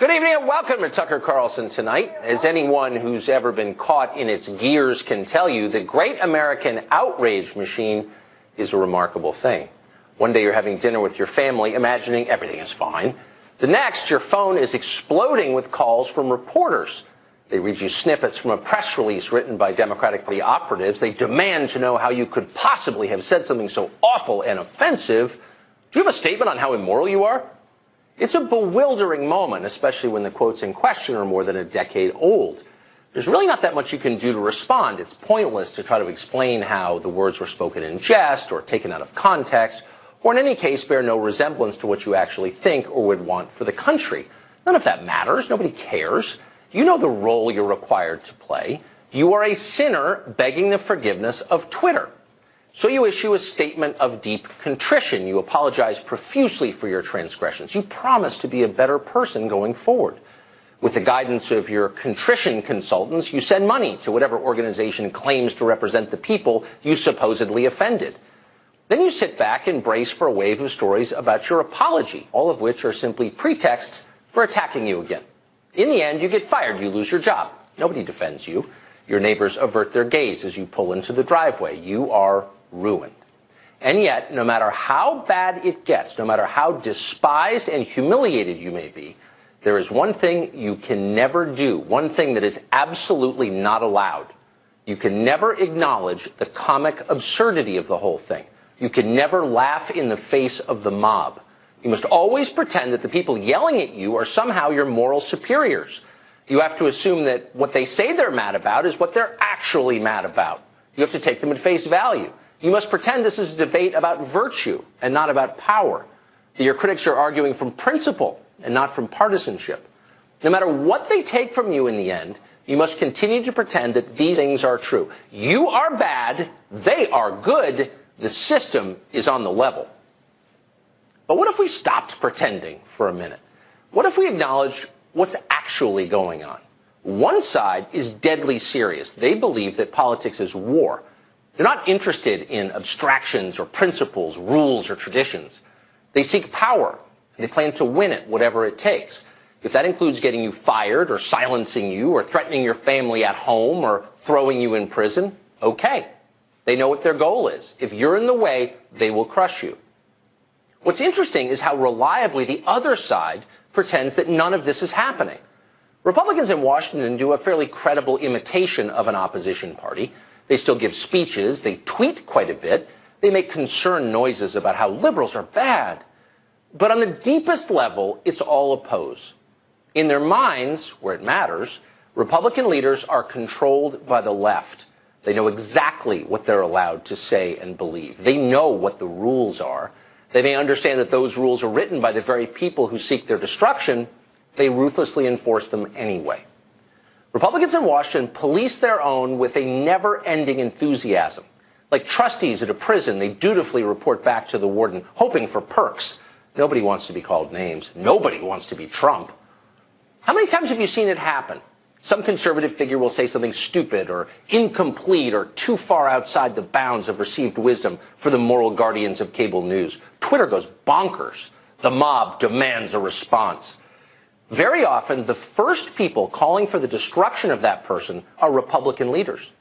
Good evening and welcome to Tucker Carlson Tonight. As anyone who's ever been caught in its gears can tell you, the great American outrage machine is a remarkable thing. One day you're having dinner with your family, imagining everything is fine. The next, your phone is exploding with calls from reporters. They read you snippets from a press release written by Democratic Party operatives. They demand to know how you could possibly have said something so awful and offensive. Do you have a statement on how immoral you are? It's a bewildering moment, especially when the quotes in question are more than a decade old. There's really not that much you can do to respond. It's pointless to try to explain how the words were spoken in jest or taken out of context, or in any case bear no resemblance to what you actually think or would want for the country. None of that matters. Nobody cares. You know the role you're required to play. You are a sinner begging the forgiveness of Twitter. So you issue a statement of deep contrition. You apologize profusely for your transgressions. You promise to be a better person going forward. With the guidance of your contrition consultants, you send money to whatever organization claims to represent the people you supposedly offended. Then you sit back and brace for a wave of stories about your apology, all of which are simply pretexts for attacking you again. In the end, you get fired. You lose your job. Nobody defends you. Your neighbors avert their gaze as you pull into the driveway. You are ruined. And yet, no matter how bad it gets, no matter how despised and humiliated you may be, there is one thing you can never do, one thing that is absolutely not allowed. You can never acknowledge the comic absurdity of the whole thing. You can never laugh in the face of the mob. You must always pretend that the people yelling at you are somehow your moral superiors. You have to assume that what they say they're mad about is what they're actually mad about. You have to take them at face value. You must pretend this is a debate about virtue and not about power. That your critics are arguing from principle and not from partisanship. No matter what they take from you in the end, you must continue to pretend that these things are true. You are bad, they are good, the system is on the level. But what if we stopped pretending for a minute? What if we acknowledged what's actually going on? One side is deadly serious. They believe that politics is war. They're not interested in abstractions or principles, rules or traditions. They seek power. They plan to win it, whatever it takes. If that includes getting you fired or silencing you or threatening your family at home or throwing you in prison, okay. They know what their goal is. If you're in the way, they will crush you. What's interesting is how reliably the other side pretends that none of this is happening. Republicans in Washington do a fairly credible imitation of an opposition party. They still give speeches. They tweet quite a bit. They make concerned noises about how liberals are bad. But on the deepest level, it's all a pose. In their minds, where it matters, Republican leaders are controlled by the left. They know exactly what they're allowed to say and believe. They know what the rules are. They may understand that those rules are written by the very people who seek their destruction. They ruthlessly enforce them anyway. Republicans in Washington police their own with a never-ending enthusiasm. Like trustees at a prison, they dutifully report back to the warden, hoping for perks. Nobody wants to be called names. Nobody wants to be Trump. How many times have you seen it happen? Some conservative figure will say something stupid or incomplete or too far outside the bounds of received wisdom for the moral guardians of cable news. Twitter goes bonkers. The mob demands a response. Very often, the first people calling for the destruction of that person are Republican leaders.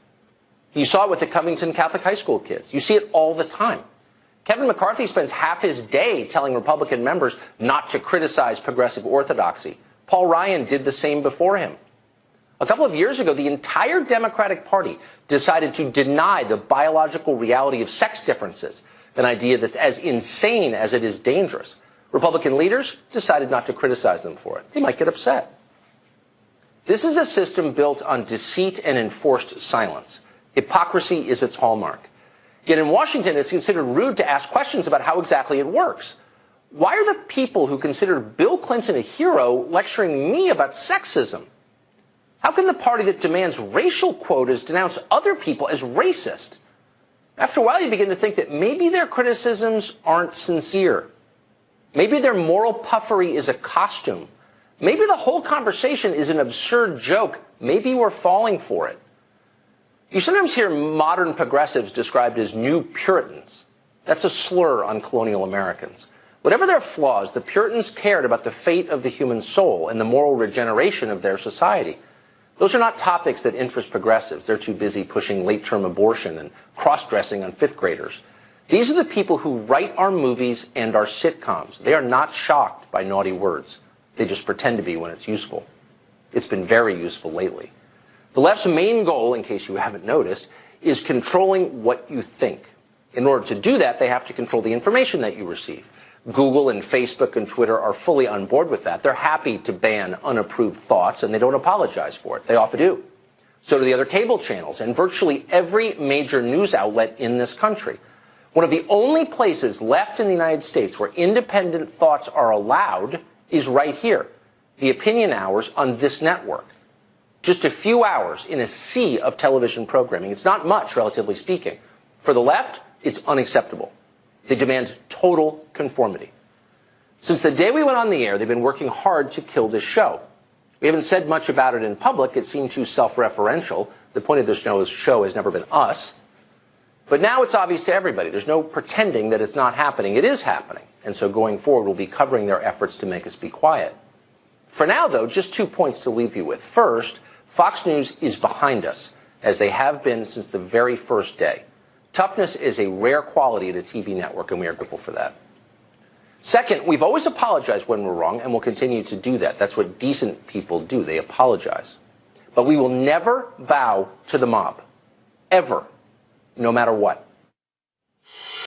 You saw it with the Covington Catholic High School kids. You see it all the time. Kevin McCarthy spends half his day telling Republican members not to criticize progressive orthodoxy. Paul Ryan did the same before him. A couple of years ago, the entire Democratic Party decided to deny the biological reality of sex differences, an idea that's as insane as it is dangerous. Republican leaders decided not to criticize them for it. They might get upset. This is a system built on deceit and enforced silence. Hypocrisy is its hallmark. Yet in Washington, it's considered rude to ask questions about how exactly it works. Why are the people who considered Bill Clinton a hero lecturing me about sexism? How can the party that demands racial quotas denounce other people as racist? After a while, you begin to think that maybe their criticisms aren't sincere. Maybe their moral puffery is a costume. Maybe the whole conversation is an absurd joke. Maybe we're falling for it. You sometimes hear modern progressives described as new Puritans. That's a slur on colonial Americans. Whatever their flaws, the Puritans cared about the fate of the human soul and the moral regeneration of their society. Those are not topics that interest progressives. They're too busy pushing late-term abortion and cross-dressing on fifth graders. These are the people who write our movies and our sitcoms. They are not shocked by naughty words. They just pretend to be when it's useful. It's been very useful lately. The left's main goal, in case you haven't noticed, is controlling what you think. In order to do that, they have to control the information that you receive. Google and Facebook and Twitter are fully on board with that. They're happy to ban unapproved thoughts, and they don't apologize for it. They often do. So do the other cable channels and virtually every major news outlet in this country. One of the only places left in the United States where independent thoughts are allowed is right here, the opinion hours on this network. Just a few hours in a sea of television programming. It's not much, relatively speaking. For the left, it's unacceptable. They demand total conformity. Since the day we went on the air, they've been working hard to kill this show. We haven't said much about it in public. It seemed too self-referential. The point of this show has never been us. But now it's obvious to everybody. There's no pretending that it's not happening. It is happening. And so going forward, we'll be covering their efforts to make us be quiet. For now, though, just 2 points to leave you with. First, Fox News is behind us, as they have been since the very first day. Toughness is a rare quality at a TV network, and we are grateful for that. Second, we've always apologized when we're wrong, and we'll continue to do that. That's what decent people do. They apologize. But we will never bow to the mob. Ever. No matter what.